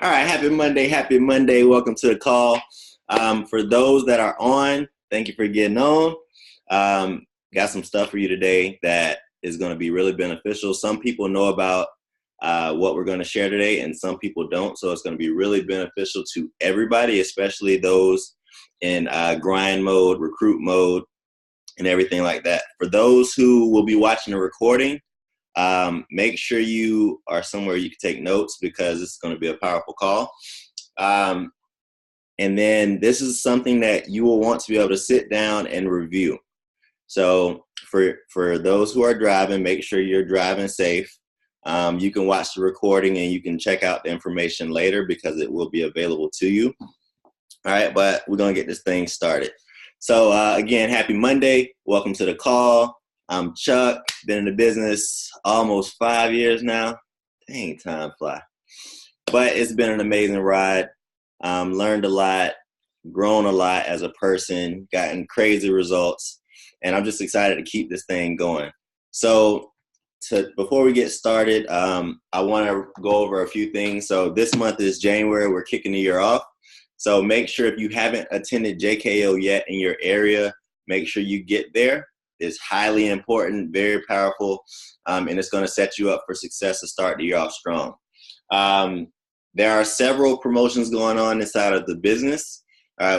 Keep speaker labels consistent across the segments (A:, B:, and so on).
A: All right, happy Monday, happy Monday. Welcome to the call. For those that are on, thank you for getting on. Got some stuff for you today that is going to be really beneficial. Some people know about what we're going to share today, and some people don't. So it's going to be really beneficial to everybody, especially those in grind mode, recruit mode, and everything like that. For those who will be watching the recording, make sure you are somewhere you can take notes because it's going to be a powerful call. Um, and then this is something that you will want to be able to sit down and review. So for those who are driving, make sure you're driving safe. You can watch the recording and you can check out the information later because it will be available to you. All right, but we're going to get this thing started. So again, happy Monday. Welcome to the call. I'm Chuck, been in the business almost 5 years now. Dang, time fly. But it's been an amazing ride. Learned a lot, grown a lot as a person, gotten crazy results, and I'm just excited to keep this thing going. So before we get started, I want to go over a few things. So this month is January. We're kicking the year off. So make sure if you haven't attended JKO yet in your area, make sure you get there. It's highly important, very powerful, and it's going to set you up for success to start the year off strong. There are several promotions going on inside of the business.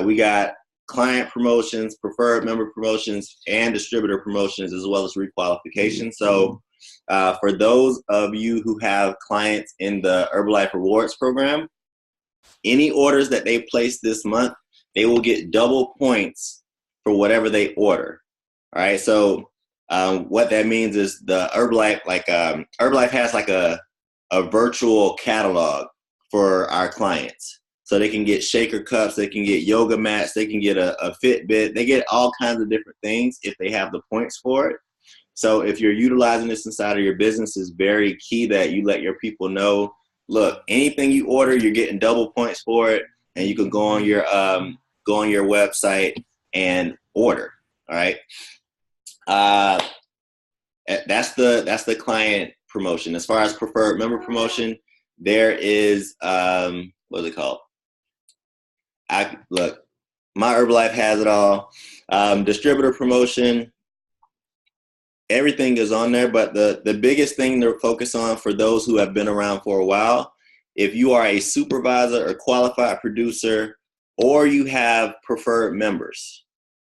A: We got client promotions, preferred member promotions, and distributor promotions, as well as requalification. So for those of you who have clients in the Herbalife Rewards program, any orders that they place this month, they will get double points for whatever they order. All right, so what that means is the Herbalife, Herbalife has like a virtual catalog for our clients. So they can get shaker cups, they can get yoga mats, they can get a Fitbit, they get all kinds of different things if they have the points for it. So if you're utilizing this inside of your business, it's very key that you let your people know, look, anything you order, you're getting double points for it, and you can go on your website and order. All right. That's the client promotion. As far as preferred member promotion, there is what is it called? Look, my Herbalife has it all. Distributor promotion, everything is on there, but the biggest thing to focus on for those who have been around for a while, if you are a supervisor or qualified producer, or you have preferred members,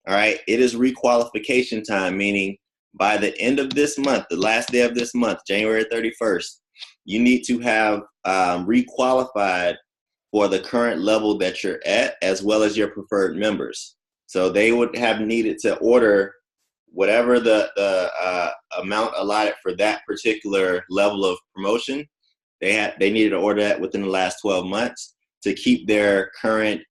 A: all right, it is requalification time, meaning by the end of this month, the last day of this month, January 31st, you need to have requalified for the current level that you're at, as well as your preferred members. So they would have needed to order whatever the amount allotted for that particular level of promotion. They needed to order that within the last 12 months to keep their current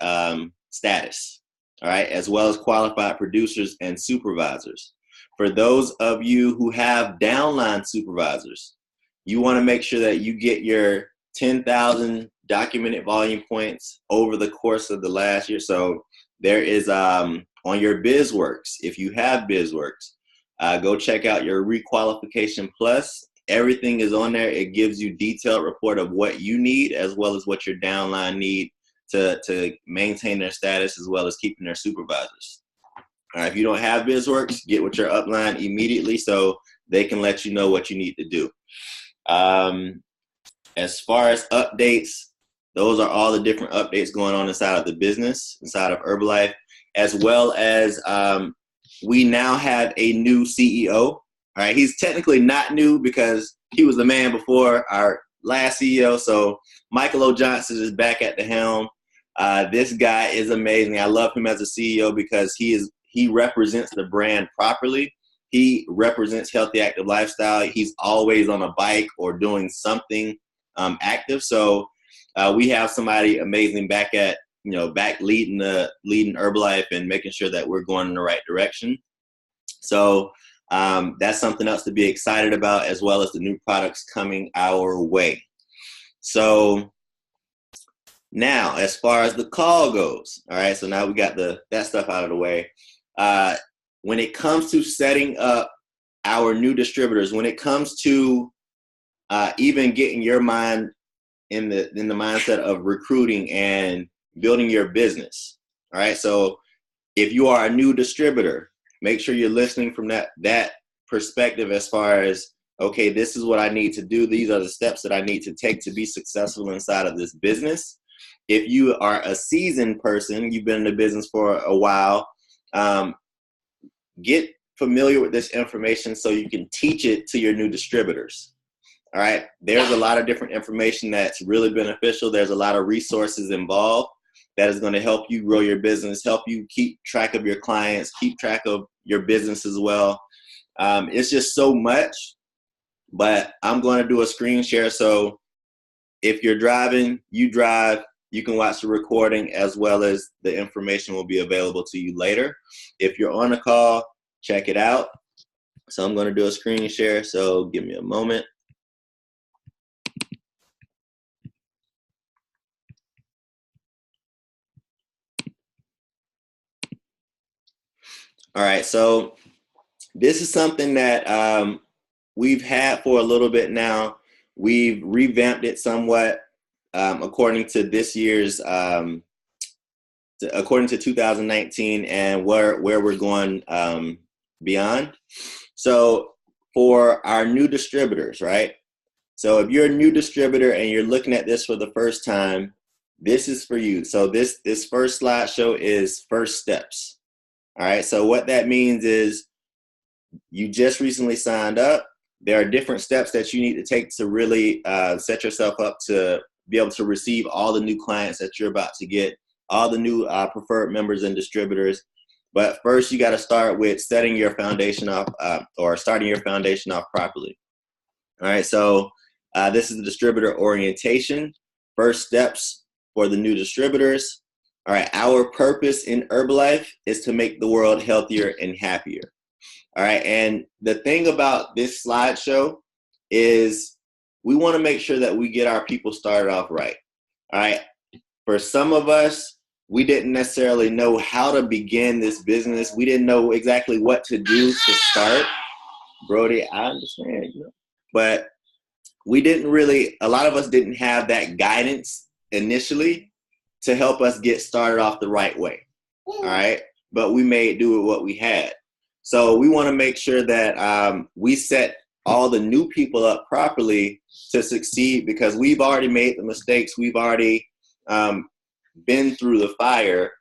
A: status. All right, as well as qualified producers and supervisors. For those of you who have downline supervisors, you want to make sure that you get your 10,000 documented volume points over the course of the last year. So there is on your BizWorks, if you have BizWorks, go check out your requalification plus. Everything is on there. It gives you detailed report of what you need as well as what your downline need to maintain their status as well as keeping their supervisors. All right, if you don't have BizWorks, get with your upline immediately so they can let you know what you need to do. As far as updates, those are all the different updates going on inside of the business, inside of Herbalife, as well as we now have a new CEO. All right, he's technically not new because he was the man before our last CEO. So Michael O. Johnson is back at the helm. This guy is amazing. I love him as a CEO because he represents the brand properly. He represents healthy, active lifestyle. He's always on a bike or doing something active. So we have somebody amazing back leading Herbalife and making sure that we're going in the right direction. So that's something else to be excited about, as well as the new products coming our way. So now, as far as the call goes, all right, so now we got that stuff out of the way. When it comes to setting up our new distributors, when it comes to even getting your mind in the mindset of recruiting and building your business. All right. So if you are a new distributor, make sure you're listening from that perspective as far as, okay, this is what I need to do. These are the steps that I need to take to be successful inside of this business. If you are a seasoned person, you've been in the business for a while, get familiar with this information so you can teach it to your new distributors. All right. There's a lot of different information that's really beneficial. There's a lot of resources involved that is going to help you grow your business, help you keep track of your clients, keep track of your business as well. It's just so much, but I'm going to do a screen share. So if you're driving, you drive, you can watch the recording as well as the information will be available to you later. If you're on a call, check it out. So I'm going to do a screen share. So give me a moment. All right, so this is something that we've had for a little bit now. We've revamped it somewhat according to this year's, according to 2019 and where we're going beyond. So for our new distributors, right? So if you're a new distributor and you're looking at this for the first time, this is for you. So this first slideshow is first steps. All right, so what that means is you just recently signed up. There are different steps that you need to take to really set yourself up to be able to receive all the new clients that you're about to get, all the new preferred members and distributors. But first, you got to start with setting your foundation off or starting your foundation off properly. All right, so this is the distributor orientation, first steps for the new distributors. All right, our purpose in Herbalife is to make the world healthier and happier. All right, and the thing about this slideshow is we want to make sure that we get our people started off right. All right, for some of us, we didn't necessarily know how to begin this business. We didn't know exactly what to do to start. Brody, I understand, but we didn't really, a lot of us didn't have that guidance initially to help us get started off the right way, all right? But we made do with what we had. So we want to make sure that we set all the new people up properly to succeed because we've already made the mistakes. We've already been through the fire,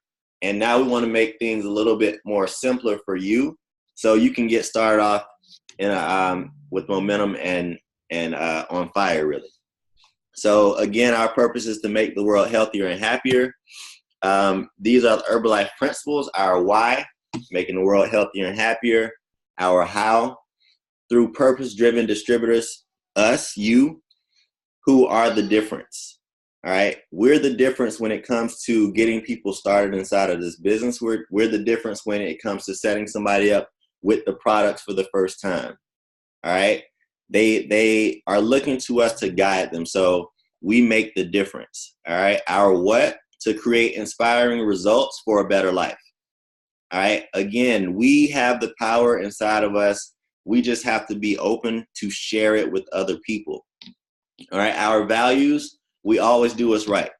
A: and now we want to make things a little bit more simpler for you so you can get started off in with momentum and on fire, really. So again, our purpose is to make the world healthier and happier. These are the Herbalife principles. Our why, making the world healthier and happier. Our how, through purpose-driven distributors, us, you, who are the difference. All right, we're the difference when it comes to getting people started inside of this business. We're the difference when it comes to setting somebody up with the products for the first time. All right. They are looking to us to guide them. So we make the difference. All right. Our what? To create inspiring results for a better life. All right. Again, we have the power inside of us. We just have to be open to share it with other people. All right. Our values, we always do what's right.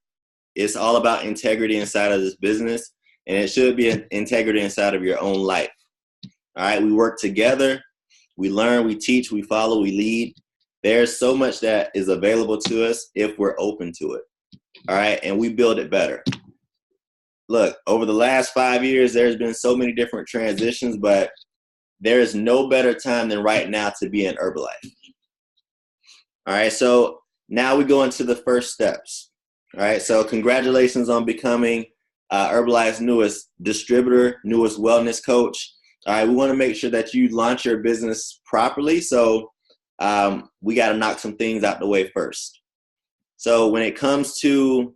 A: It's all about integrity inside of this business, and it should be an integrity inside of your own life. All right. We work together. We learn, we teach, we follow, we lead. There's so much that is available to us if we're open to it. All right. And we build it better. Look, over the last 5 years, there's been so many different transitions, but there is no better time than right now to be in Herbalife. All right. So now we go into the first steps. All right. So congratulations on becoming Herbalife's newest distributor, newest wellness coach. All right, we want to make sure that you launch your business properly. So we got to knock some things out the way first. So when it comes to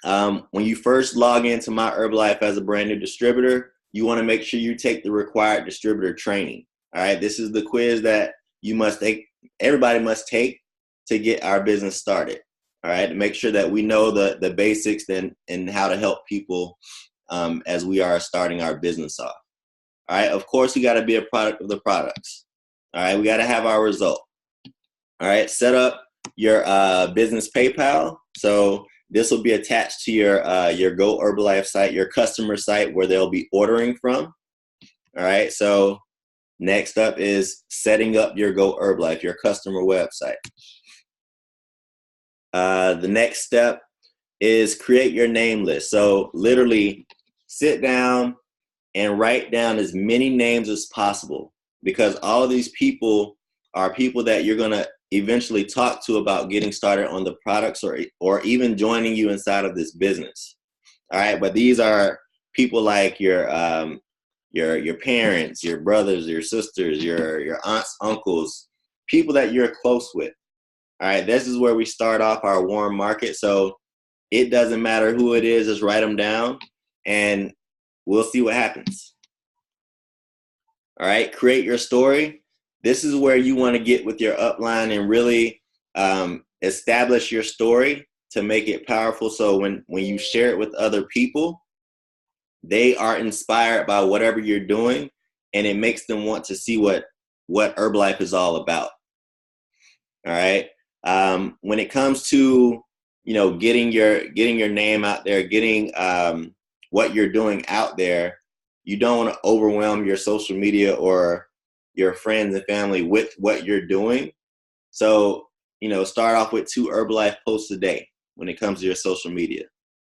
A: when you first log into My Herbalife as a brand new distributor, you want to make sure you take the required distributor training. All right, this is the quiz that you must take, everybody must take to get our business started. All right, to make sure that we know the basics and how to help people as we are starting our business off. All right, of course, we got to be a product of the products. All right, we got to have our result. All right, set up your business PayPal. So this will be attached to your Go Herbalife site, your customer site where they'll be ordering from. All right. So next up is setting up your Go Herbalife, your customer website. The next step is create your name list. So literally sit down and write down as many names as possible, because all of these people are people that you're going to eventually talk to about getting started on the products or even joining you inside of this business. All right. But these are people like your parents, your brothers, your sisters, your aunts, uncles, people that you're close with. All right. This is where we start off our warm market. So it doesn't matter who it is, just write them down and we'll see what happens. All right. Create your story. This is where you want to get with your upline and really establish your story to make it powerful. So when you share it with other people, they are inspired by whatever you're doing, and it makes them want to see what Herbalife is all about. All right. When it comes to, getting your name out there, getting what you're doing out there, you don't want to overwhelm your social media or your friends and family with what you're doing. So, start off with 2 Herbalife posts a day when it comes to your social media.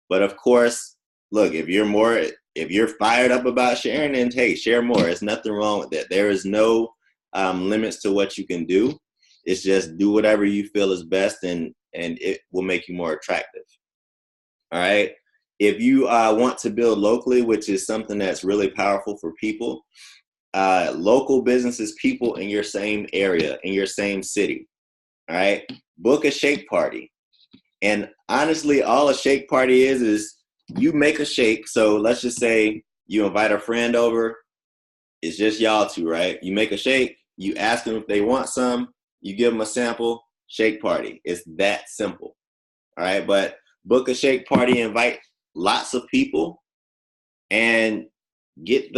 A: But of course, look, if you're fired up about sharing, then hey, share more. There's nothing wrong with that. There is no limits to what you can do. It's just do whatever you feel is best, and it will make you more attractive. All right. If you want to build locally, which is something that's really powerful for people, local businesses, people in your same area, in your same city. All right. Book a shake party. And honestly, all a shake party is you make a shake. So let's just say you invite a friend over. It's just y'all two, right? You make a shake. You ask them if they want some. You give them a sample. Shake party. It's that simple. All right. But book a shake party, invite lots of people, and get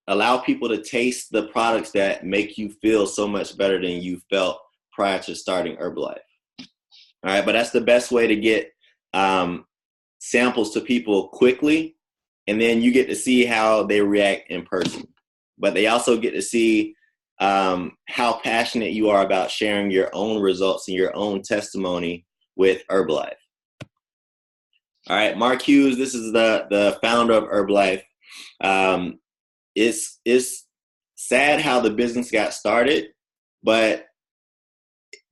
A: allow people to taste the products that make you feel so much better than you felt prior to starting Herbalife. All right, but that's the best way to get samples to people quickly, and then you get to see how they react in person. But they also get to see how passionate you are about sharing your own results and your own testimony with Herbalife. All right, Mark Hughes, this is the founder of Herbalife. It's sad how the business got started, but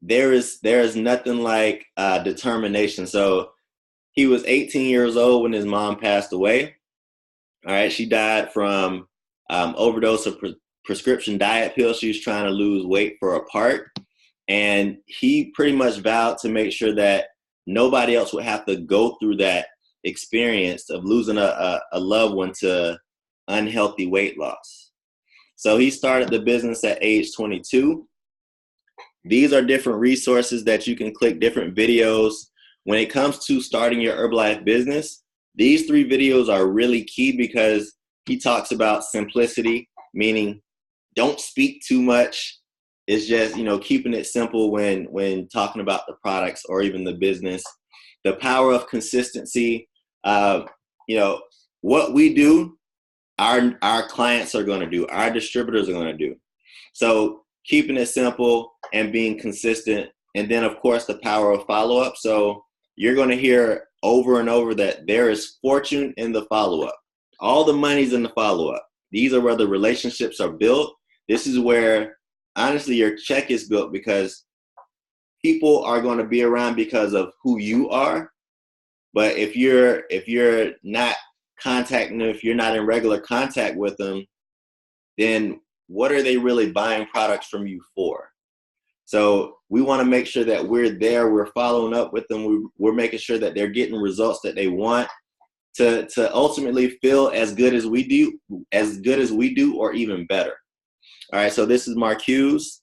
A: there is nothing like determination. So he was 18 years old when his mom passed away. All right, she died from overdose of prescription diet pills. She was trying to lose weight for a part, and he pretty much vowed to make sure that nobody else would have to go through that experience of losing a loved one to unhealthy weight loss. So he started the business at age 22. These are different resources that you can click, different videos. When it comes to starting your Herbalife business, these 3 videos are really key because he talks about simplicity, meaning don't speak too much. It's just, keeping it simple when talking about the products or even the business. The power of consistency. What we do, our clients are going to do, our distributors are going to do. So keeping it simple and being consistent. And then, of course, the power of follow-up. So you're going to hear over and over that there is fortune in the follow-up. All the money's in the follow-up. These are where the relationships are built. This is where, honestly, your check is built, because people are going to be around because of who you are. But if you're not contacting them, if you're not in regular contact with them, then what are they really buying products from you for? So we want to make sure that we're there, we're following up with them, we're making sure that they're getting results that they want to ultimately feel as good as we do, or even better. All right, so this is Mark Hughes.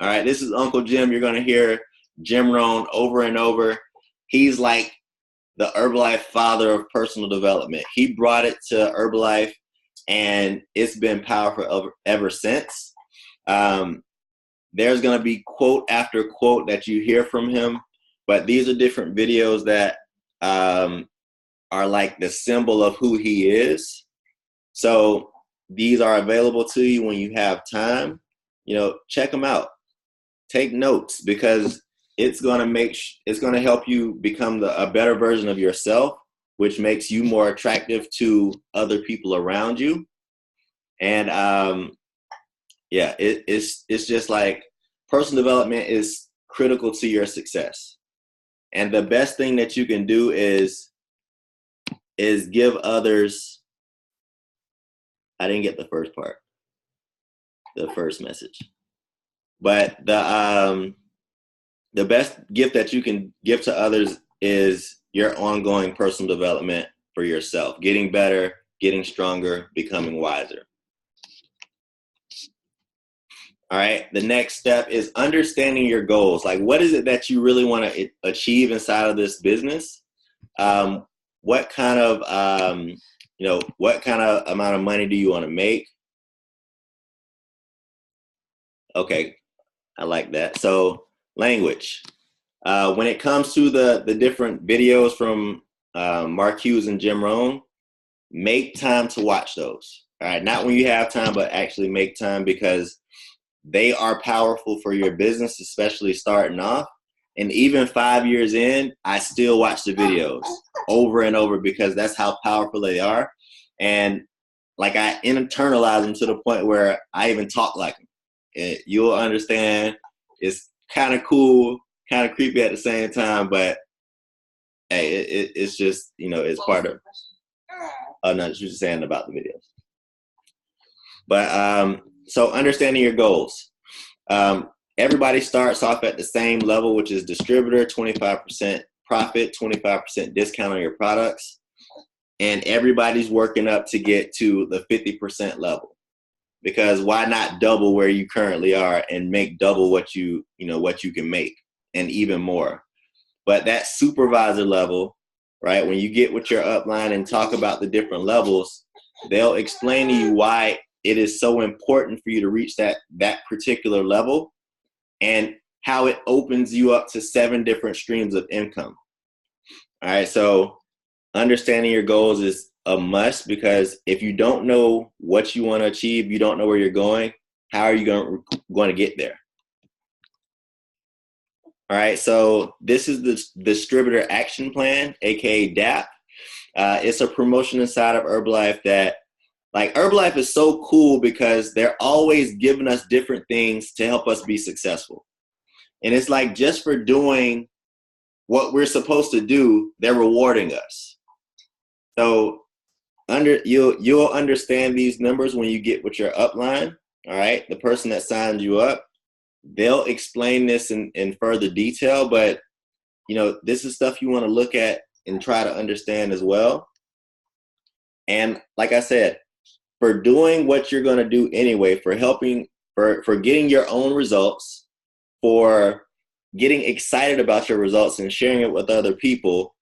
A: All right, this is Uncle Jim. You're going to hear Jim Rohn over and over. He's like the Herbalife father of personal development. He brought it to Herbalife, and it's been powerful ever since. there's going to be quote after quote that you hear from him, but these are different videos that are like the symbol of who he is. So these are available to you when you have time. You know, check them out. Take notes, because it's going to help you become a better version of yourself, which makes you more attractive to other people around you. And yeah, it's just like personal development is critical to your success. And the best thing that you can do is give others. I didn't get the first part, the first message. But the best gift that you can give to others is your ongoing personal development for yourself, getting better, getting stronger, becoming wiser. All right. The next step is understanding your goals. Like, what is it that you really want to achieve inside of this business? What kind of amount of money do you want to make? Okay, I like that. So language. When it comes to the different videos from Mark Hughes and Jim Rohn, make time to watch those. All right, not when you have time, but actually make time, because they are powerful for your business, especially starting off. And even 5 years in, I still watch the videos over and over, because that's how powerful they are. And like, I internalize them to the point where I even talk like them. You'll understand. It's kind of cool, kind of creepy at the same time, but hey, it's just, it's part of. Oh no, she was saying about the videos. But so understanding your goals. Everybody starts off at the same level, which is distributor, 25% profit, 25% discount on your products. And everybody's working up to get to the 50% level, because why not double where you currently are and make double what you can make, and even more. But that supervisor level, right? When you get with your upline and talk about the different levels, they'll explain to you why it is so important for you to reach that particular level, and how it opens you up to 7 different streams of income. All right, so understanding your goals is a must, because if you don't know what you want to achieve, you don't know where you're going, how are you going to get there? All right, so this is the Distributor Action Plan, aka DAP. It's a promotion inside of Herbalife that, like, Herbalife is so cool because they're always giving us different things to help us be successful. And it's like, just for doing what we're supposed to do, they're rewarding us. So you'll understand these numbers when you get with your upline. All right, the person that signed you up, they'll explain this in further detail, but this is stuff you want to look at and try to understand as well. And like I said, for doing what you're going to do anyway, for helping, for getting your own results, for getting excited about your results and sharing it with other people,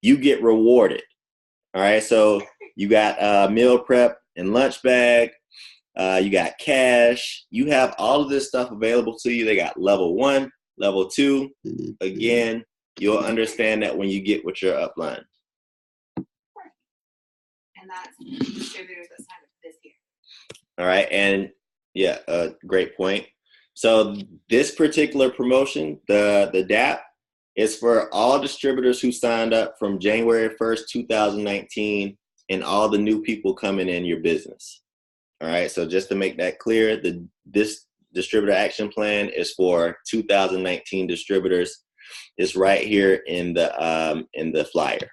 A: you get rewarded. All right, so you got meal prep and lunch bag, you got cash, you have all of this stuff available to you. They got level 1, level 2. Again, you'll understand that when you get with your upline.
B: And that's distributors that sign up this year.
A: All right, and yeah, great point. So this particular promotion, the DAP, is for all distributors who signed up from January 1st, 2019, and all the new people coming in your business. All right, so just to make that clear, this Distributor Action Plan is for 2019 distributors. It's right here in the flyer.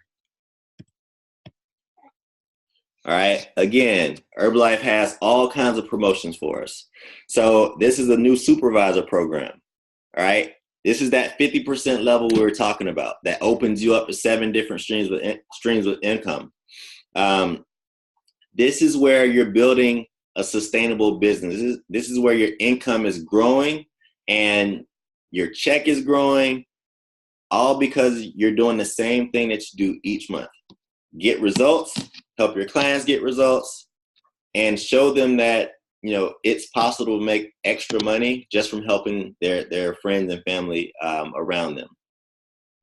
A: All right, again, Herbalife has all kinds of promotions for us. So this is a new supervisor program. All right, this is that 50% level we were talking about that opens you up to 7 different streams with income. This is where you're building a sustainable business. This is where your income is growing and your check is growing, all because you're doing the same thing that you do each month. Get results, help your clients get results, and show them that it's possible to make extra money just from helping their friends and family around them.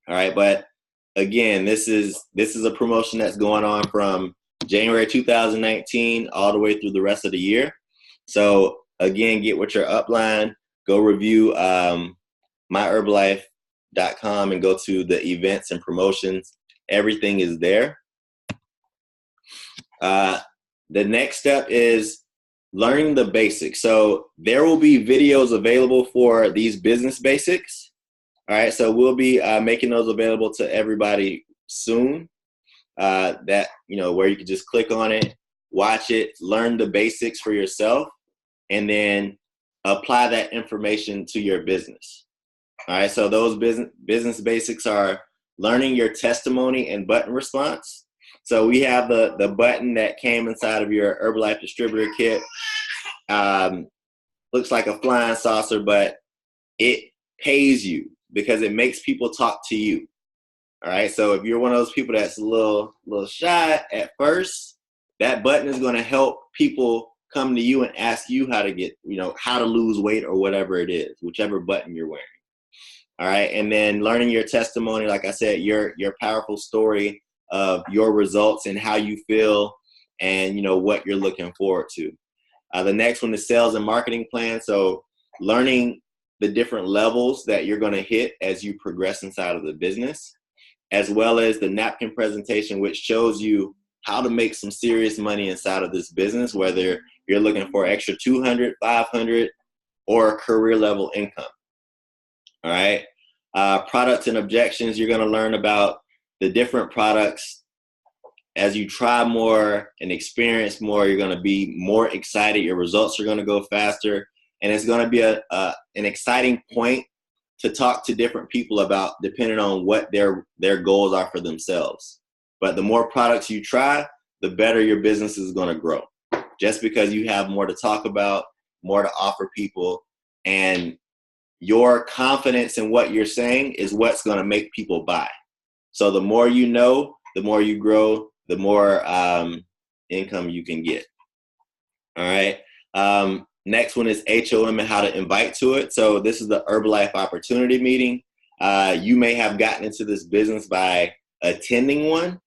A: All right, but again, this is a promotion that's going on from January 2019 all the way through the rest of the year. So again, get with your upline, go review myherbalife.com and go to the events and promotions. Everything is there. The next step is learning the basics. So there will be videos available for these business basics. All right, so we'll be making those available to everybody soon. That where you can just click on it, watch it, learn the basics for yourself, and then apply that information to your business. All right, so those business basics are learning your testimony and button response. So we have the button that came inside of your Herbalife Distributor kit. Looks like a flying saucer, but it pays you because it makes people talk to you. All right, so if you're one of those people that's a little shy at first, that button is going to help people come to you and ask you how to get, how to lose weight or whatever it is, whichever button you're wearing. All right, and then learning your testimony, like I said, your powerful story of your results and how you feel and, what you're looking forward to. The next one is sales and marketing plan. So learning the different levels that you're going to hit as you progress inside of the business, as well as the napkin presentation, which shows you how to make some serious money inside of this business, whether you're looking for extra 200, 500, or career level income. All right. Products and objections. You're going to learn about the different products. As you try more and experience more, you're going to be more excited. Your results are going to go faster. And it's going to be an exciting point to talk to different people about, depending on what their goals are for themselves. But the more products you try, the better your business is going to grow. Just because you have more to talk about, more to offer people, and your confidence in what you're saying is what's going to make people buy. So the more you know, the more you grow, the more income you can get. All right. Next one is HOM and how to invite to it. So this is the Herbalife Opportunity Meeting. You may have gotten into this business by attending one,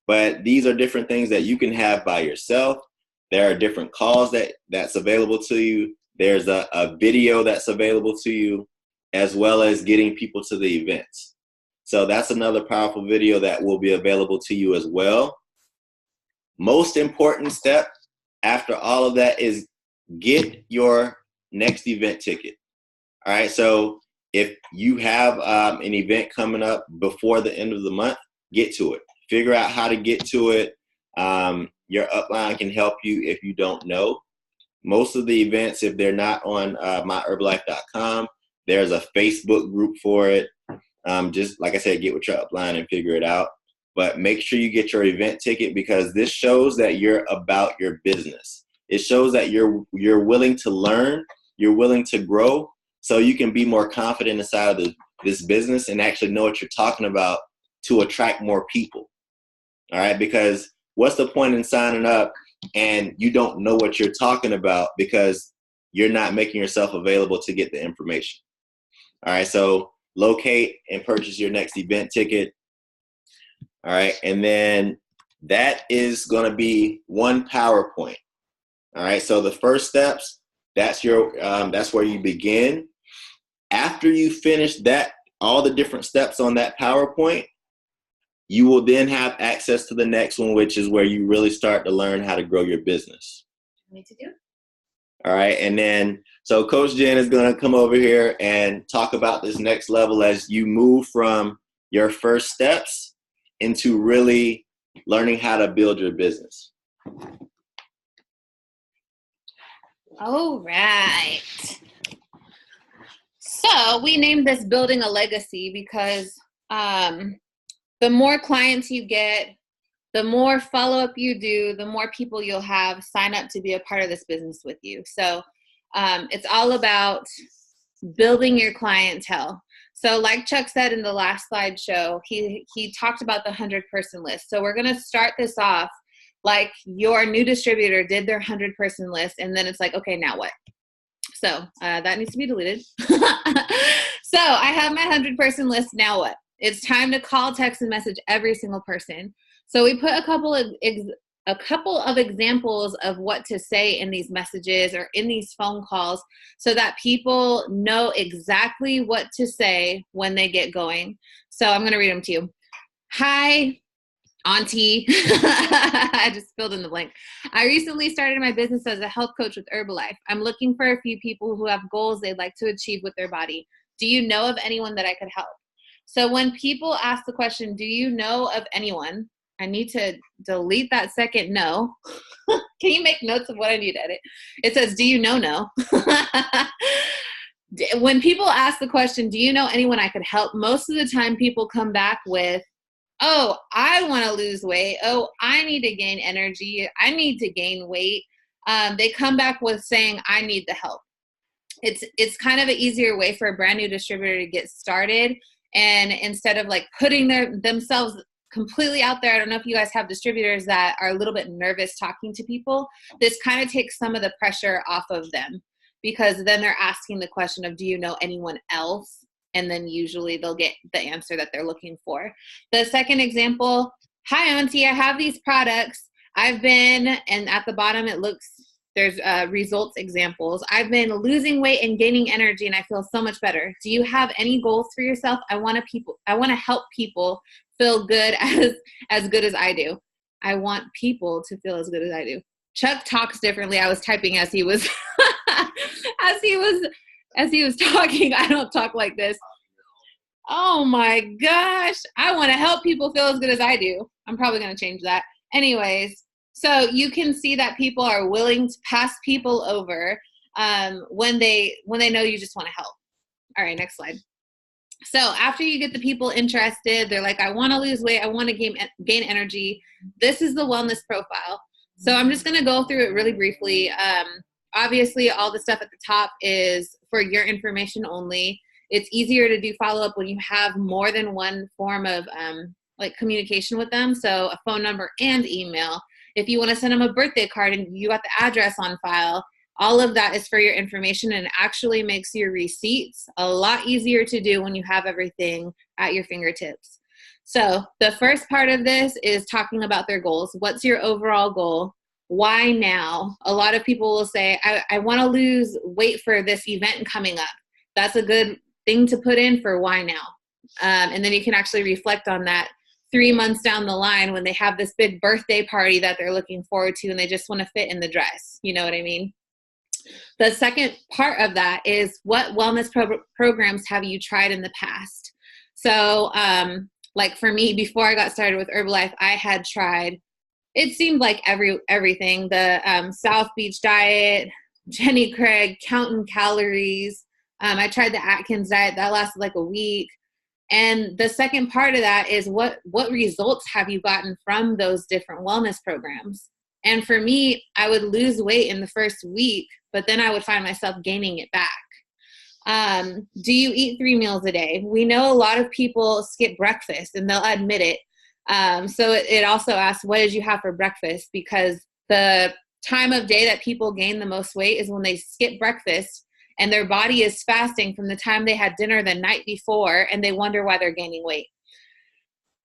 A: but these are different things that you can have by yourself. There are different calls that's available to you. There's a video that's available to you, as well as getting people to the events. So that's another powerful video that will be available to you as well. Most important step after all of that is get your next event ticket. All right, so if you have an event coming up before the end of the month, get to it. Figure out how to get to it. Your upline can help you if you don't know. Most of the events, if they're not on myherbalife.com, there's a Facebook group for it. Just like I said, get with your upline and figure it out. But make sure you get your event ticket, because this shows that you're about your business. It shows that you're willing to learn, you're willing to grow, so you can be more confident inside of this business and actually know what you're talking about to attract more people. All right, because what's the point in signing up and you don't know what you're talking about because you're not making yourself available to get the information? All right, so locate and purchase your next event ticket. All right, and then that is going to be one PowerPoint. All right, so the first steps, that's where you begin. After you finish that, all the different steps on that PowerPoint, you will then have access to the next one, which is where you really start to learn how to grow your business.
B: Need to do.
A: All right, and then so Coach Jen is going to come over here and talk about this next level as you move from your first steps into really learning how to build your business.
B: All right. So we named this Building a Legacy because the more clients you get, the more follow-up you do, the more people you'll have sign up to be a part of this business with you. So it's all about building your clientele. So like Chuck said in the last slideshow, he talked about the 100-person list. So we're going to start this off Like your new distributor did their 100-person list, and then it's like, okay, now what? So that needs to be deleted. So I have my 100-person list. Now what? It's time to call, text, and message every single person. So we put a couple of examples of what to say in these messages or in these phone calls so that people know exactly what to say when they get going. So I'm going to read them to you. Hi, Auntie. I just filled in the blank. I recently started my business as a health coach with Herbalife. I'm looking for a few people who have goals they'd like to achieve with their body. Do you know of anyone that I could help? So when people ask the question, do you know of anyone? I need to delete that second no. Can you make notes of what I need to edit? It says, do you know no? When people ask the question, do you know anyone I could help? Most of the time people come back with, oh, I want to lose weight. Oh, I need to gain energy. I need to gain weight. They come back with saying, I need the help. It's kind of an easier way for a brand new distributor to get started. And instead of like putting themselves completely out there, I don't know if you guys have distributors that are a little bit nervous talking to people. This kind of takes some of the pressure off of them, because then they're asking the question of, do you know anyone else? And then usually they'll get the answer that they're looking for. The second example, hi, Auntie, I have these products. I've been, and at the bottom it looks, there's results examples. I've been losing weight and gaining energy, and I feel so much better. Do you have any goals for yourself? I want to help people feel good as good as I do. I want people to feel as good as I do. Chuck talks differently. I was typing as he was as he was talking. I don't talk like this. Oh my gosh. I want to help people feel as good as I do. I'm probably going to change that. Anyways, so you can see that people are willing to pass people over when they know you just want to help. All right, next slide. So after you get the people interested, they're like, I want to lose weight. I want to gain energy. This is the wellness profile. So I'm just going to go through it really briefly. Obviously, all the stuff at the top is for your information only. It's easier to do follow-up when you have more than one form of like communication with them. So a phone number and email. If you want to send them a birthday card and you got the address on file, all of that is for your information, and actually makes your receipts a lot easier to do when you have everything at your fingertips. So the first part of this is talking about their goals. What's your overall goal? Why now? A lot of people will say, I want to lose weight for this event coming up. That's a good thing to put in for why now. And then you can actually reflect on that 3 months down the line when they have this big birthday party that they're looking forward to and they just want to fit in the dress. You know what I mean? The second part of that is, what wellness programs have you tried in the past? So like for me, before I got started with Herbalife, I had tried, it seemed like everything, the South Beach diet, Jenny Craig, counting calories. I tried the Atkins diet. That lasted like a week. And the second part of that is, what results have you gotten from those different wellness programs? And for me, I would lose weight in the first week, but then I would find myself gaining it back. Do you eat 3 meals a day? We know a lot of people skip breakfast, and they'll admit it. So it also asks, what did you have for breakfast? Because the time of day that people gain the most weight is when they skip breakfast and their body is fasting from the time they had dinner the night before, and they wonder why they're gaining weight.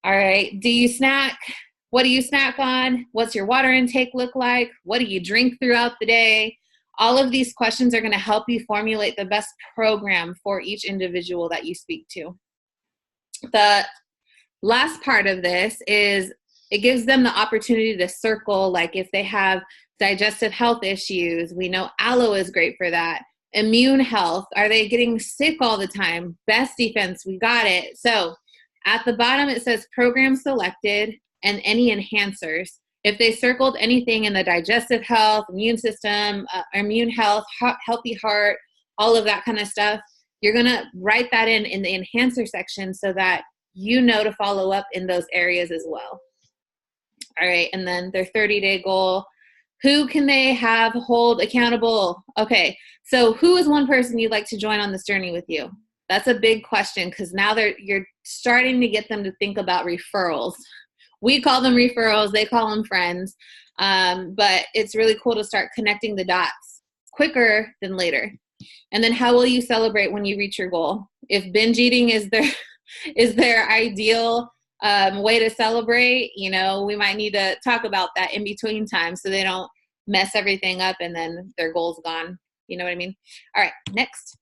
B: All right. Do you snack? What do you snack on? What's your water intake look like? What do you drink throughout the day? All of these questions are going to help you formulate the best program for each individual that you speak to. The last part of this is, it gives them the opportunity to circle, like if they have digestive health issues, we know aloe is great for that. Immune health, are they getting sick all the time? Best defense, we got it. So at the bottom it says program selected and any enhancers. If they circled anything in the digestive health, immune system, immune health, healthy heart, all of that kind of stuff, you're going to write that in the enhancer section so that you know to follow up in those areas as well. All right, and then their 30-day goal. Who can they have hold accountable? Okay, so who is one person you'd like to join on this journey with you? That's a big question, because now you're starting to get them to think about referrals. We call them referrals. They call them friends. But it's really cool to start connecting the dots quicker than later. And then how will you celebrate when you reach your goal? If binge eating is their ideal way to celebrate, you know, we might need to talk about that in between time so they don't mess everything up and then their goal's gone. You know what I mean? All right, next.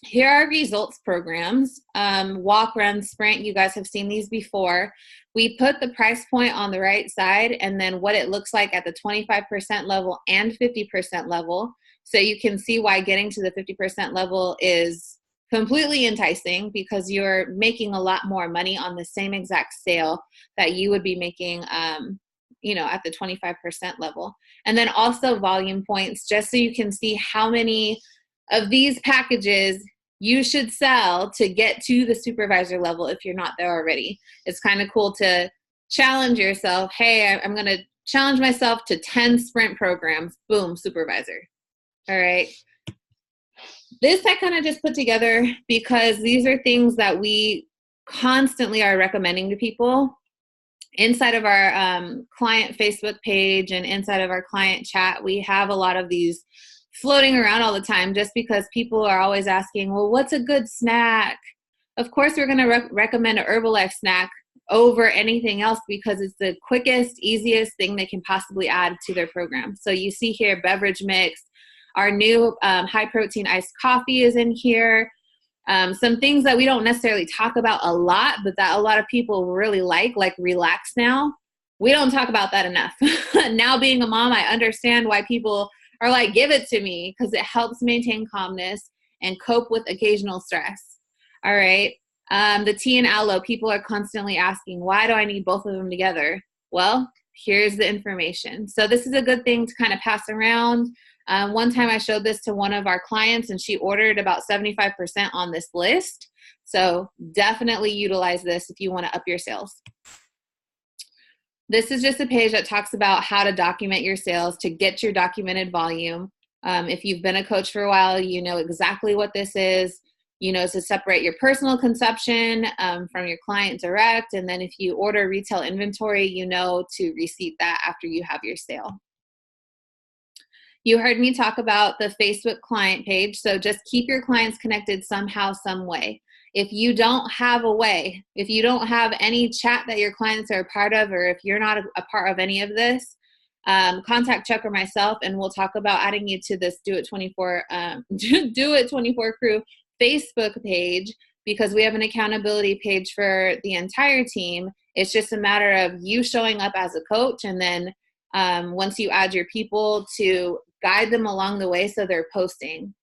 B: Here are results programs. Walk, run, sprint. You guys have seen these before. We put the price point on the right side and then what it looks like at the 25% level and 50% level. So you can see why getting to the 50% level is completely enticing because you're making a lot more money on the same exact sale that you would be making, you know, at the 25% level. And then also volume points, just so you can see how many of these packages you should sell to get to the supervisor level if you're not there already. It's kind of cool to challenge yourself. Hey, I'm going to challenge myself to 10 sprint programs. Boom, supervisor. All right. This I kind of just put together because these are things that we constantly are recommending to people. Inside of our client Facebook page and inside of our client chat, we have a lot of these floating around all the time just because people are always asking, well, what's a good snack? Of course, we're going to recommend a Herbalife snack over anything else because it's the quickest, easiest thing they can possibly add to their program. So you see here, beverage mix. Our new high protein iced coffee is in here. Some things that we don't necessarily talk about a lot, but that a lot of people really like Relax Now. We don't talk about that enough. Now being a mom, I understand why people are like, give it to me, because it helps maintain calmness and cope with occasional stress. All right. The tea and aloe, people are constantly asking, why do I need both of them together? Well, here's the information. So this is a good thing to kind of pass around. One time I showed this to one of our clients and she ordered about 75% on this list. So definitely utilize this if you want to up your sales. This is just a page that talks about how to document your sales to get your documented volume. If you've been a coach for a while, you know exactly what this is. You know, to separate your personal consumption from your client direct. And then if you order retail inventory, you know to receipt that after you have your sale. You heard me talk about the Facebook client page. So just keep your clients connected somehow, some way. If you don't have a way, if you don't have any chat that your clients are a part of, or if you're not a part of any of this, contact Chuck or myself and we'll talk about adding you to this Do It 24 Crew Facebook page, because we have an accountability page for the entire team. It's just a matter of you showing up as a coach, and then once you add your people, to guide them along the way so they're posting.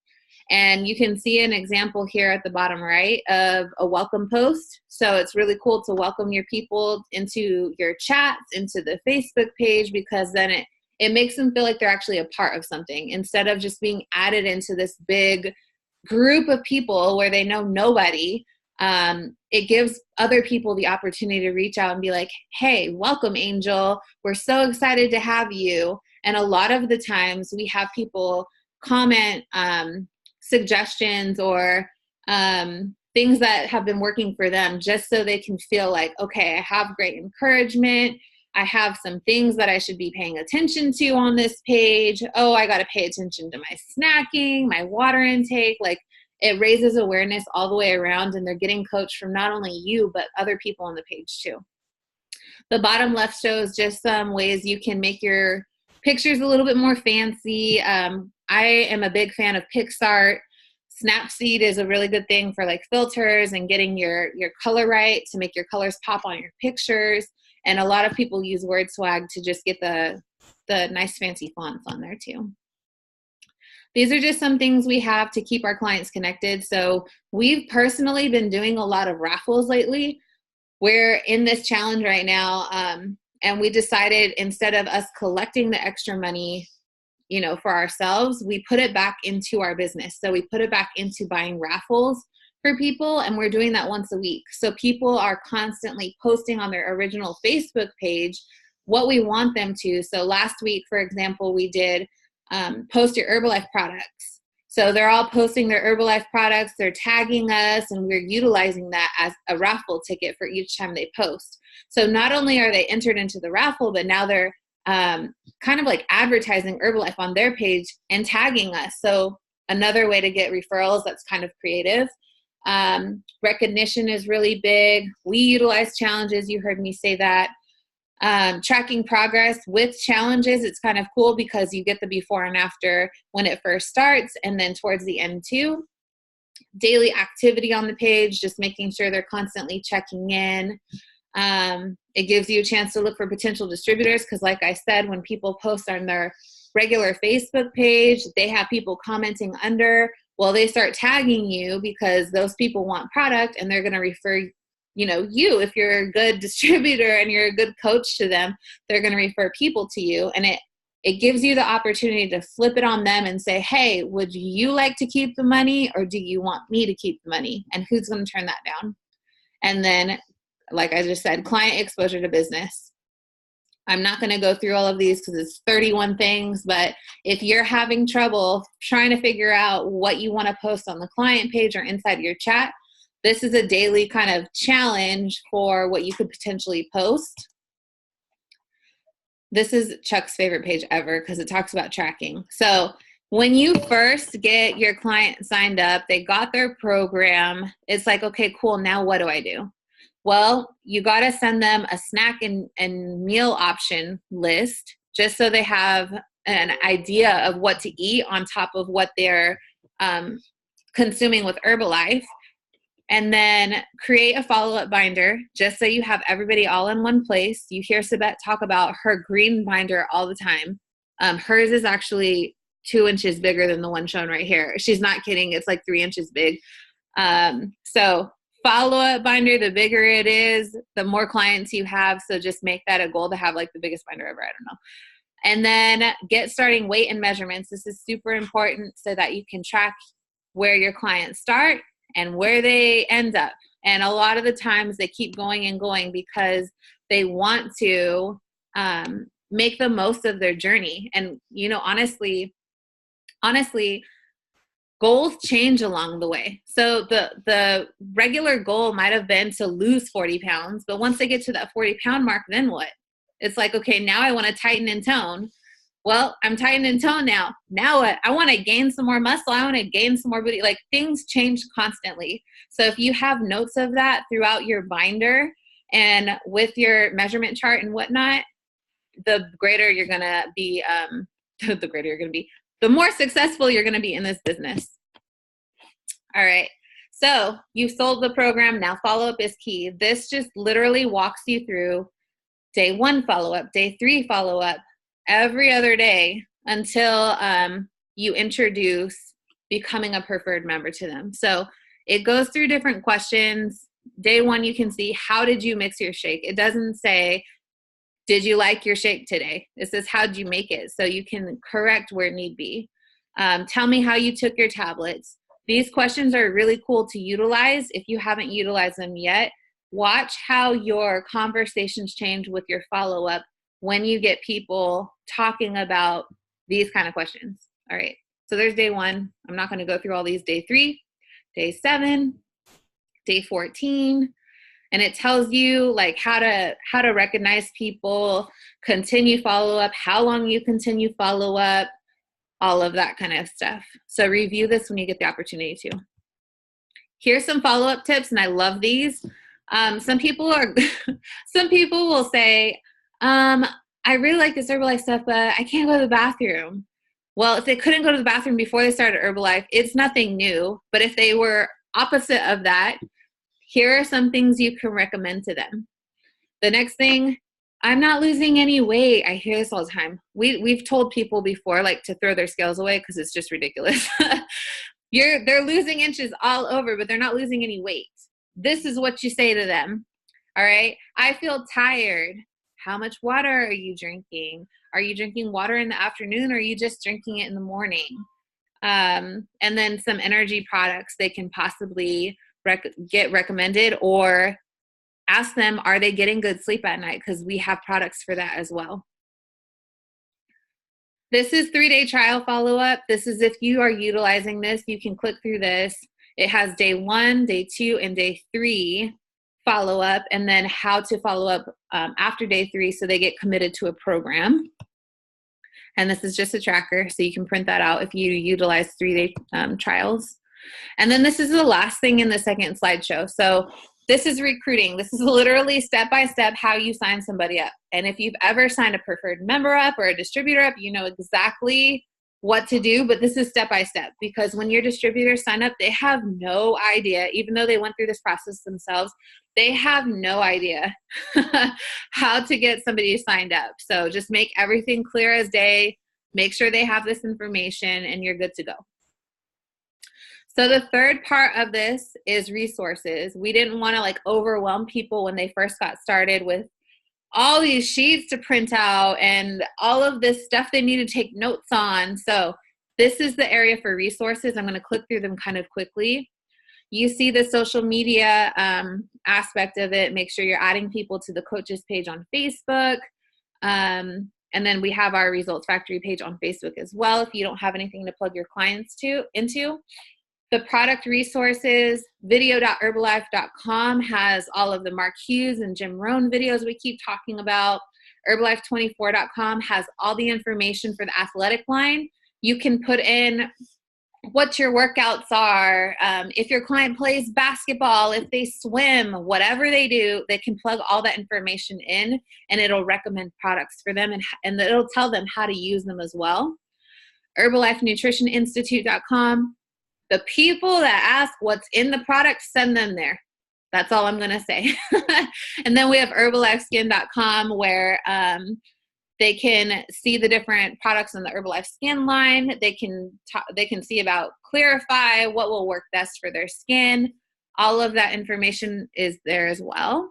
B: And you can see an example here at the bottom right of a welcome post. So it's really cool to welcome your people into your chats, into the Facebook page, because then it makes them feel like they're actually a part of something instead of just being added into this big group of people where they know nobody. It gives other people the opportunity to reach out and be like, hey, welcome, Angel. We're so excited to have you. And a lot of the times we have people comment suggestions or things that have been working for them, just so they can feel like, okay, I have great encouragement. I have some things that I should be paying attention to on this page. Oh, I got to pay attention to my snacking, my water intake. Like, it raises awareness all the way around, and they're getting coached from not only you, but other people on the page too. The bottom left shows just some ways you can make your pictures a little bit more fancy. I am a big fan of PixArt. Snapseed is a really good thing for like filters and getting your color right to make your colors pop on your pictures. And a lot of people use Word Swag to just get the nice fancy fonts on there too. These are just some things we have to keep our clients connected. So we've personally been doing a lot of raffles lately. We're in this challenge right now. And we decided, instead of us collecting the extra money, you know, for ourselves, we put it back into our business. So we put it back into buying raffles for people, and we're doing that once a week. So people are constantly posting on their original Facebook page what we want them to. So last week, for example, we did post your Herbalife products. So they're all posting their Herbalife products, they're tagging us, and we're utilizing that as a raffle ticket for each time they post. So not only are they entered into the raffle, but now they're kind of like advertising Herbalife on their page and tagging us. So another way to get referrals that's kind of creative. Recognition is really big. We utilize challenges. You heard me say that. Tracking progress with challenges, it's kind of cool because you get the before and after when it first starts and then towards the end too. Daily activity on the page, just making sure they're constantly checking in. It gives you a chance to look for potential distributors because like I said, when people post on their regular Facebook page, they have people commenting under. Well, they start tagging you because those people want product and they're going to refer you, if you're a good distributor and you're a good coach to them, they're going to refer people to you. And it gives you the opportunity to flip it on them and say, hey, would you like to keep the money or do you want me to keep the money? And who's going to turn that down? And then, like I just said, client exposure to business. I'm not going to go through all of these because it's 31 things, but if you're having trouble trying to figure out what you want to post on the client page or inside your chat, this is a daily kind of challenge for what you could potentially post. This is Chuck's favorite page ever because it talks about tracking. So when you first get your client signed up, they got their program, it's like, okay, cool, now what do I do? Well, you got to send them a snack and meal option list just so they have an idea of what to eat on top of what they're consuming with Herbalife. And then create a follow-up binder just so you have everybody all in one place. You hear Sabette talk about her green binder all the time. Hers is actually 2 inches bigger than the one shown right here. She's not kidding. It's like 3 inches big. So follow-up binder, the bigger it is, the more clients you have. So just make that a goal to have like the biggest binder ever. I don't know. And then get starting weight and measurements. This is super important so that you can track where your clients start and where they end up. And a lot of the times they keep going and going because they want to make the most of their journey. And, honestly, goals change along the way. So the regular goal might have been to lose 40 pounds, but once they get to that 40-pound mark, then what? It's like, okay, now I want to tighten and tone. Well, I'm tightened in tone now. Now what? I want to gain some more muscle. I want to gain some more booty. Like things change constantly. So if you have notes of that throughout your binder and with your measurement chart and whatnot, the greater you're going to be, the more successful you're going to be in this business. All right. So you sold the program. Now follow-up is key. This just literally walks you through day 1 follow-up, day 3 follow-up, every other day until you introduce becoming a preferred member to them. So it goes through different questions. Day 1, you can see, how did you mix your shake? It doesn't say, did you like your shake today? It says, how did you make it? So you can correct where need be. Tell me how you took your tablets. These questions are really cool to utilize. If you haven't utilized them yet, watch how your conversations change with your follow-up when you get people talking about these kind of questions. All right, so there's day 1. I'm not going to go through all these. Day 3, day 7, day 14, and it tells you like how to recognize people, continue follow-up, how long you continue follow-up, all of that kind of stuff. So review this when you get the opportunity to. Here's some follow-up tips, and I love these. Some people will say, I really like this Herbalife stuff, but I can't go to the bathroom. Well, if they couldn't go to the bathroom before they started Herbalife, it's nothing new. But if they were opposite of that, here are some things you can recommend to them. The next thing, I'm not losing any weight. I hear this all the time. We've told people before, like, to throw their scales away because it's just ridiculous. They're losing inches all over, but they're not losing any weight. This is what you say to them. All right. I feel tired. How much water are you drinking? Are you drinking water in the afternoon or are you just drinking it in the morning? And then some energy products they can possibly get recommended, or ask them, are they getting good sleep at night? Because we have products for that as well. This is 3-day trial follow-up. This is if you are utilizing this, you can click through this. It has day 1, day 2, and day 3 follow-up, and then how to follow up after day 3 so they get committed to a program. And this is just a tracker, so you can print that out if you utilize 3-day trials. And then this is the last thing in the second slideshow. So this is recruiting. This is literally step-by-step how you sign somebody up. And if you've ever signed a preferred member up or a distributor up, you know exactly what to do, but this is step-by-step, because when your distributors sign up, they have no idea, even though they went through this process themselves, they have no idea how to get somebody signed up. So just make everything clear as day, make sure they have this information, and you're good to go. So the third part of this is resources. We didn't want to overwhelm people when they first got started with all these sheets to print out and all of this stuff they need to take notes on. So this is the area for resources. I'm going to click through them kind of quickly. You see the social media aspect of it. Make sure you're adding people to the coaches page on Facebook. And then we have our Results Factory page on Facebook as well if you don't have anything to plug your clients into. The product resources, video.herbalife.com has all of the Mark Hughes and Jim Rohn videos we keep talking about. Herbalife24.com has all the information for the athletic line. You can put in what your workouts are. If your client plays basketball, if they swim, whatever they do, they can plug all that information in and it'll recommend products for them and it'll tell them how to use them as well. HerbalifeNutritionInstitute.com. The people that ask what's in the product, send them there. That's all I'm going to say. And then we have herbalifeskin.com where they can see the different products in the Herbalife Skin line. They can see about Clarify, what will work best for their skin. All of that information is there as well.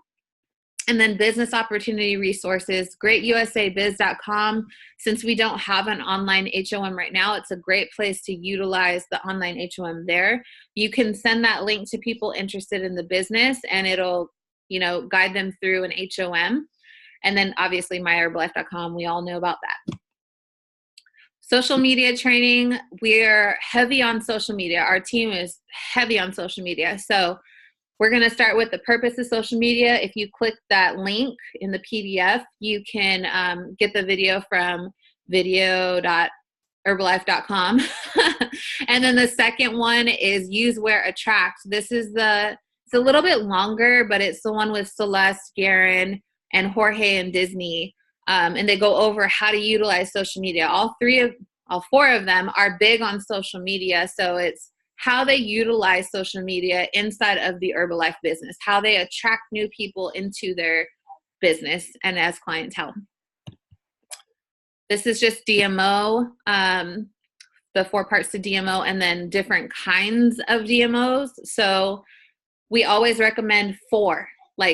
B: And then business opportunity resources, greatusabiz.com. Since we don't have an online HOM right now, it's a great place to utilize the online HOM there. You can send that link to people interested in the business and it'll, guide them through an HOM. And then obviously myherbalife.com, we all know about that. Social media training, we're heavy on social media. Our team is heavy on social media. So we're going to start with the purpose of social media. If you click that link in the PDF, you can get the video from video.herbalife.com. And then the second one is use, wear, attract. This is it's a little bit longer, but it's the one with Celeste, Garen, and Jorge and Disney. And they go over how to utilize social media. All four of them are big on social media. So it's how they utilize social media inside of the Herbalife business, how they attract new people into their business and as clientele. This is just DMO, the 4 parts to DMO, and then different kinds of DMOs. So we always recommend 4.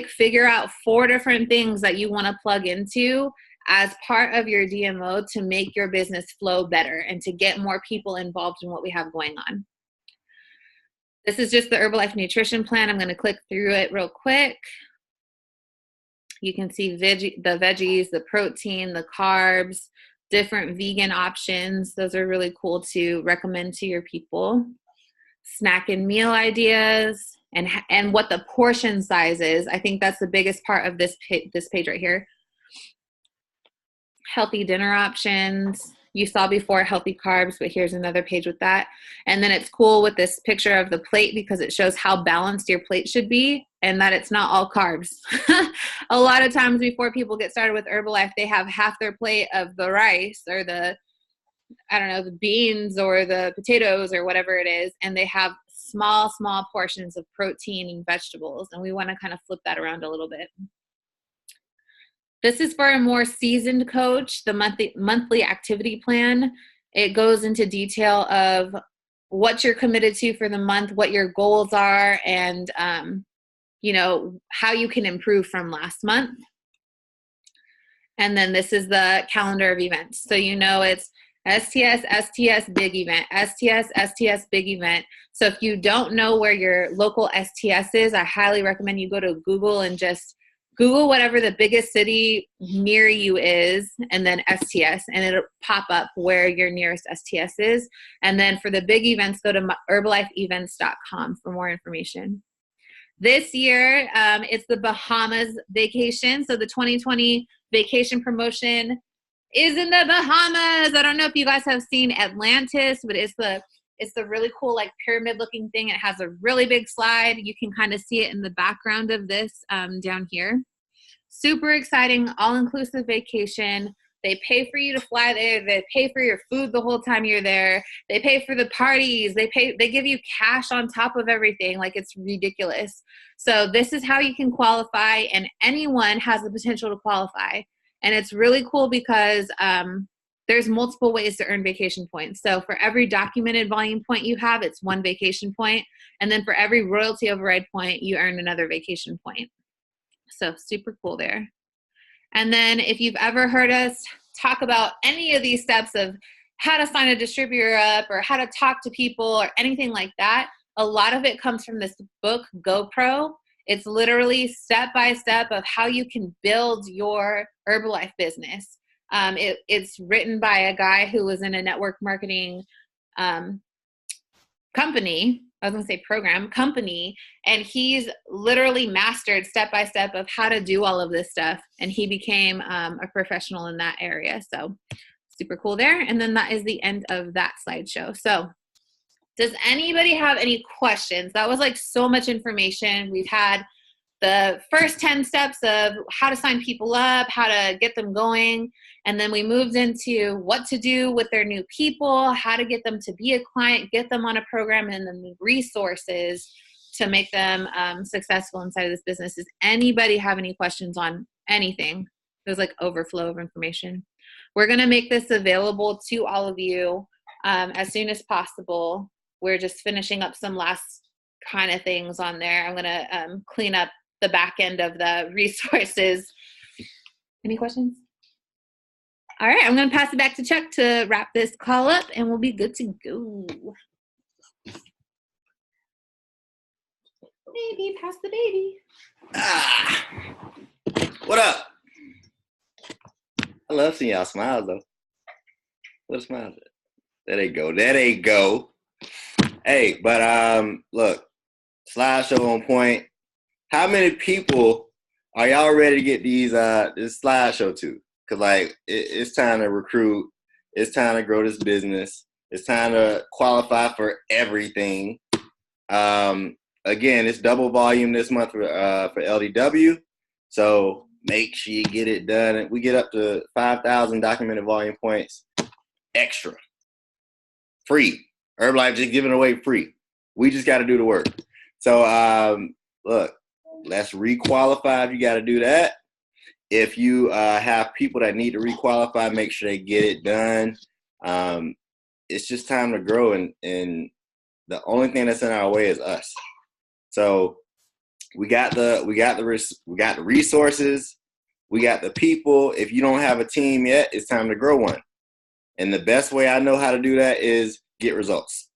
B: Figure out 4 different things that you want to plug into as part of your DMO to make your business flow better and to get more people involved in what we have going on. This is just the Herbalife nutrition plan. I'm going to click through it real quick. You can see the veggies, the protein, the carbs, different vegan options. Those are really cool to recommend to your people. Snack and meal ideas and what the portion size is. I think that's the biggest part of this page right here. Healthy dinner options. You saw before healthy carbs, but here's another page with that. And then it's cool with this picture of the plate because it shows how balanced your plate should be and that it's not all carbs. A lot of times before people get started with Herbalife, they have half their plate of the rice or the beans or the potatoes or whatever it is, and they have small portions of protein and vegetables. And we want to kind of flip that around a little bit. This is for a more seasoned coach, the monthly activity plan. It goes into detail of what you're committed to for the month, what your goals are, and how you can improve from last month. And then this is the calendar of events. So it's STS, big event, STS, big event. So if you don't know where your local STS is, I highly recommend you go to Google and just Google whatever the biggest city near you is, and then STS, and it'll pop up where your nearest STS is. And then for the big events, go to herbalifeevents.com for more information. This year, it's the Bahamas vacation. So the 2020 vacation promotion is in the Bahamas. I don't know if you guys have seen Atlantis, but it's the really cool, like, pyramid looking thing. It has a really big slide. You can kind of see it in the background of this down here. Super exciting, all-inclusive vacation. They pay for you to fly there. They pay for your food the whole time you're there. They pay for the parties. They give you cash on top of everything. Like, it's ridiculous. So this is how you can qualify, and anyone has the potential to qualify. And it's really cool because there's multiple ways to earn vacation points. So for every documented volume point you have, it's 1 vacation point. And then for every royalty override point, you earn another vacation point. So super cool there. And then if you've ever heard us talk about any of these steps of how to sign a distributor up or how to talk to people or anything like that, a lot of it comes from this book, GoPro. It's literally step by step of how you can build your Herbalife business. It's written by a guy who was in a network marketing company. I was going to say company. And he's literally mastered step by step of how to do all of this stuff. And he became a professional in that area. So super cool there. And then that is the end of that slideshow. So does anybody have any questions? That was like so much information. We've had the first 10 steps of how to sign people up, how to get them going. And then we moved into what to do with their new people, how to get them to be a client, get them on a program, and then the resources to make them successful inside of this business. Does anybody have any questions on anything? There's like overflow of information. We're going to make this available to all of you as soon as possible. We're just finishing up some last kind of things on there. I'm going to clean up the back end of the resources. Any questions? All right, I'm going to pass it back to Chuck to wrap this call up, and we'll be good to go. Baby, pass the baby.
A: What up? I love seeing y'all smiles, though. What smiles? There they go. There they go. Hey, but look, slideshow on point. How many people are y'all ready to get this slideshow to? Because, like, it's time to recruit. It's time to grow this business. It's time to qualify for everything. Again, it's double volume this month for LDW. So make sure you get it done. And we get up to 5,000 documented volume points extra. Free. Herbalife just giving away free. We just got to do the work. So, look, let's requalify if you got to do that. If you have people that need to requalify, make sure they get it done. It's just time to grow, and the only thing that's in our way is us. So we got the resources, we got the people. If you don't have a team yet, it's time to grow one. And the best way I know how to do that is get results,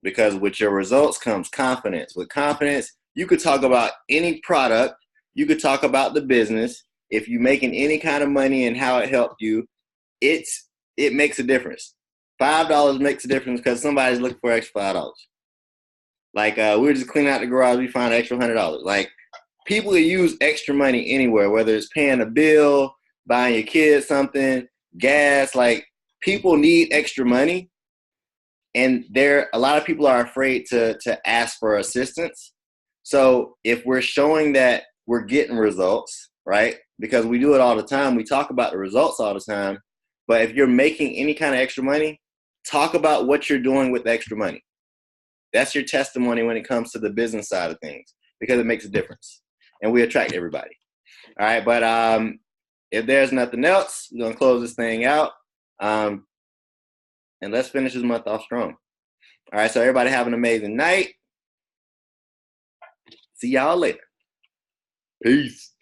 A: because with your results comes confidence. With confidence, you could talk about any product, you could talk about the business. If you're making any kind of money and how it helped you, it makes a difference. $5 makes a difference because somebody's looking for extra $5. Like, we were just cleaning out the garage, we found an extra $100. Like, people use extra money anywhere, whether it's paying a bill, buying your kids something, gas. Like, people need extra money, and a lot of people are afraid to ask for assistance. So if we're showing that we're getting results, right? Because we do it all the time. We talk about the results all the time. But if you're making any kind of extra money, talk about what you're doing with the extra money. That's your testimony when it comes to the business side of things, because it makes a difference. And we attract everybody. All right. But if there's nothing else, we're going to close this thing out. And let's finish this month off strong. All right. So everybody have an amazing night. See y'all later. Peace.